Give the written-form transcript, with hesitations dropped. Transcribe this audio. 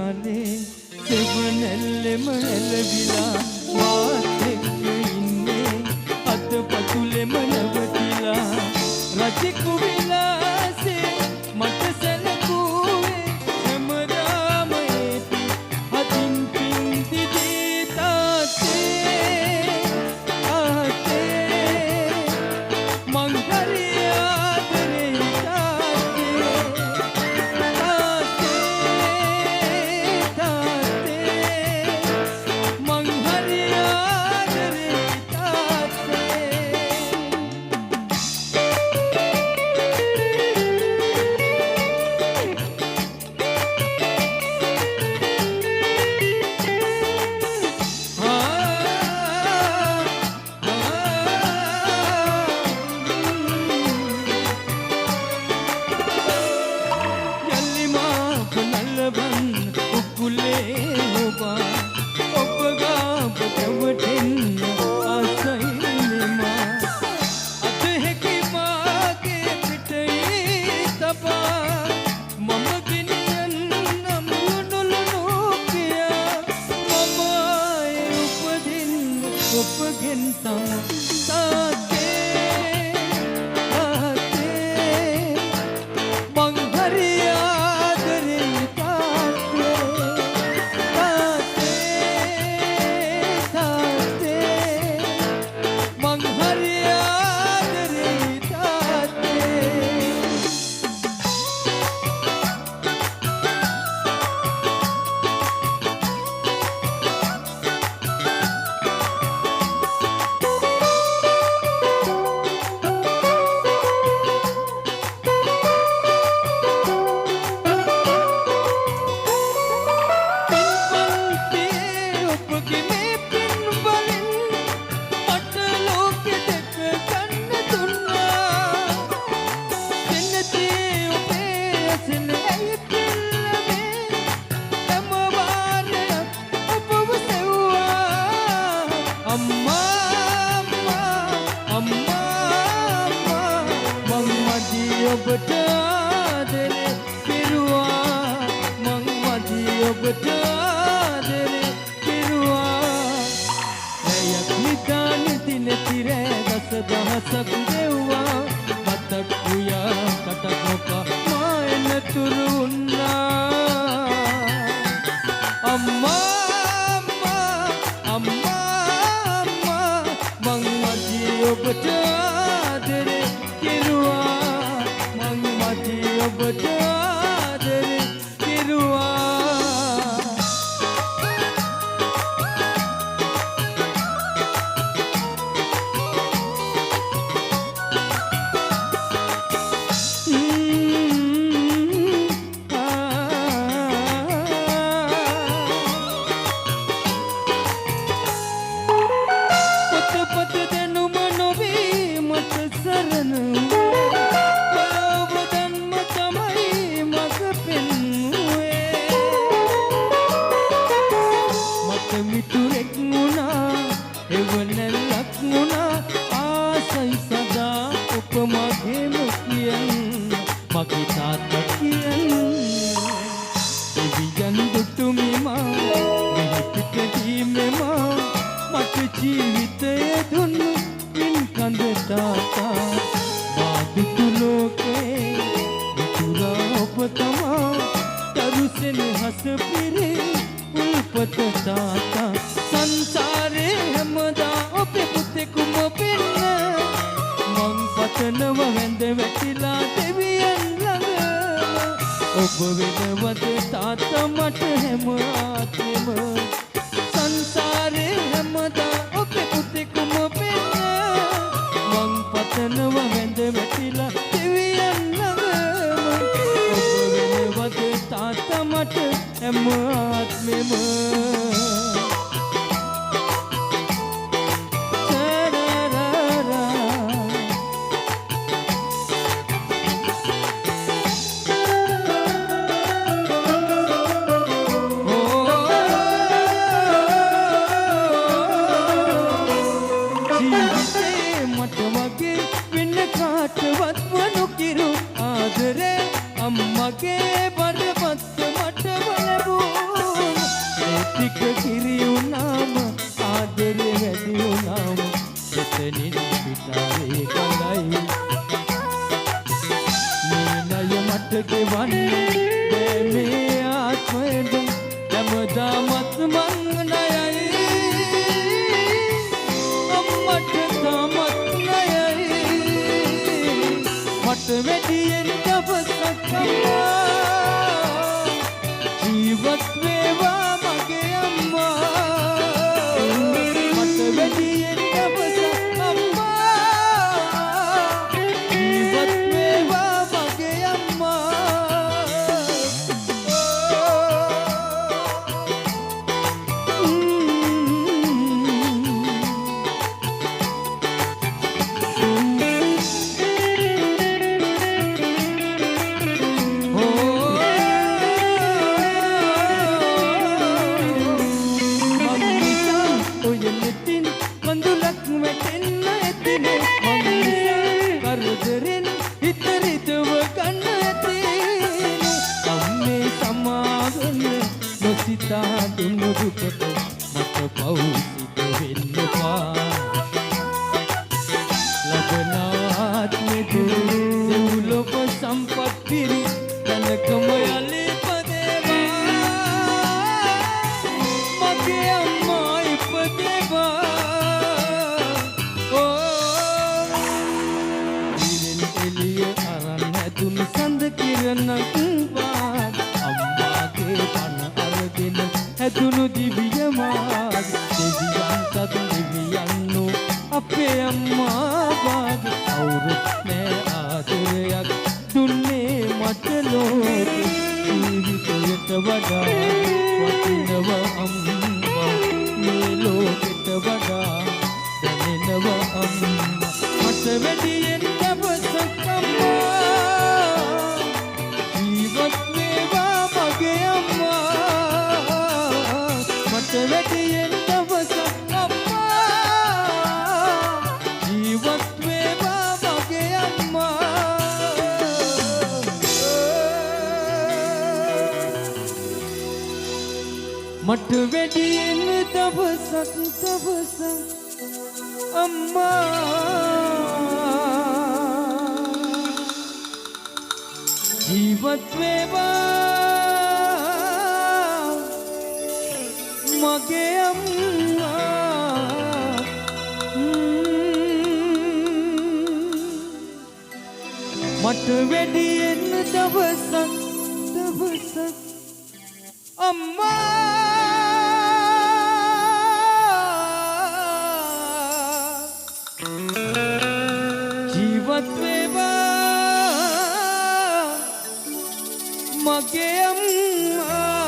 යාලේ සෙවණැල්ලෙම ඇලවිලා මාත් එක්ක ඉන්නේ අත පතුලෙම නැවතිලා රජෙකු විලාසේ මට සැලකුවේ හැමදාම ඒති අතින් පින් දිදී තාත්තේ මං හරි ආදරේ ඔබට ආදරේ පිරුවා මං මදි ඔබට ආදරේ පිරුවා ඇයක් නිදාන දින තිරේ දස දහසක් දෙව්වා මතක් වූයා කටක් නොකා මා එනතුරු වුණා අම්මා මං මදි ඔබට ආදරේ පිරුවා ඔබට ආදරේ කිරුවා පොත දෙනුම නොවී මට සරණ මිතුරෙක් වුණා එවනැල්ලක් වුණා ආසයි සදා ඔබ මගේම කියන්න මගේ තාත්තා කියන්න එවියන් දුටුමිමා මෙහි පිටදීමෙමා මට ජීවිතය දුන්නු පින්කඳ තාත්තා බාදුතු ලෝකේ මිතුරා ඔබ තමා දරුසෙන හස පිරේ උල්පත තාතා සංසාරේ හැමදා ඔබේ පුතෙකුම වෙන්න මං පතනව වැඳ වැටිලා දෙවියන් ළඟ ඔබ වෙනවද තාත්තා මට හැම ආත්මෙම සංසාරේ හැමදා ඔබේ පුතෙකුම වෙන්න මං පතනව වැඳ වැටිලා දෙවියන් ළඟ ඔබ වෙනවද තාත්තා මට හැම ආත්මෙම ජීවිතේ මට වගේ වෙන කාටවත් නොකිරු ආදරේ අම්මගේ බරපත් මට බලපු ටික කිරි වුණාම ආදරේ වැඩි වුණාම එතනින් පිටාවේ කඳයි මේ ණය මට ගෙවන්නේ මේ ආත්මෙද හැමදාමත් මං ණයයි අම්මට තාමත් ණයයි මට වැඩියෙන් දවසක් අම්මා ජීවත් වේවා මගේ අම්මා මට වැඩියෙන් දවසක් අම්මා ජීවත් වේවා මගේ අම්මා දුන්නු දුකට මට පෞසිත වෙන්න පා ලබනාත්මෙද දෙව්ලොව සම්පත් පිරි තනකම යලි පදේවා මගේ අම්මා ඉපදේවා ඉරෙන් එළිය අරන් හැදුන සඳ කිරණක් වාග් අම්මාගේ පන අරගෙන හැදුණු දිවිය මාත් දෙවියන්ටත් දෙවියන්නු අපේ අම්මා වාග් කවුරුත් නෑ ආදරයක් දුන්නේ මට ලෝකෙ ජීවිතයට වඩා වටිනව අම්මා මේ ලෝකෙට වඩා දැනෙනව අම්මා මට වැඩියෙන් දවසක් අම්මා ජීවත් වේවා මගේ අම්මා මට වැඩියෙන් දවසක් අම්මා ජීවත් වේවා මගේ අම්මා මට වැඩියෙන් දවසක් අම්මා ජීවත් වේවා මගේ අම්මා මට වැඩියෙන් දවසක් අම්මා ජීවත් වේවා මගේ අම්මා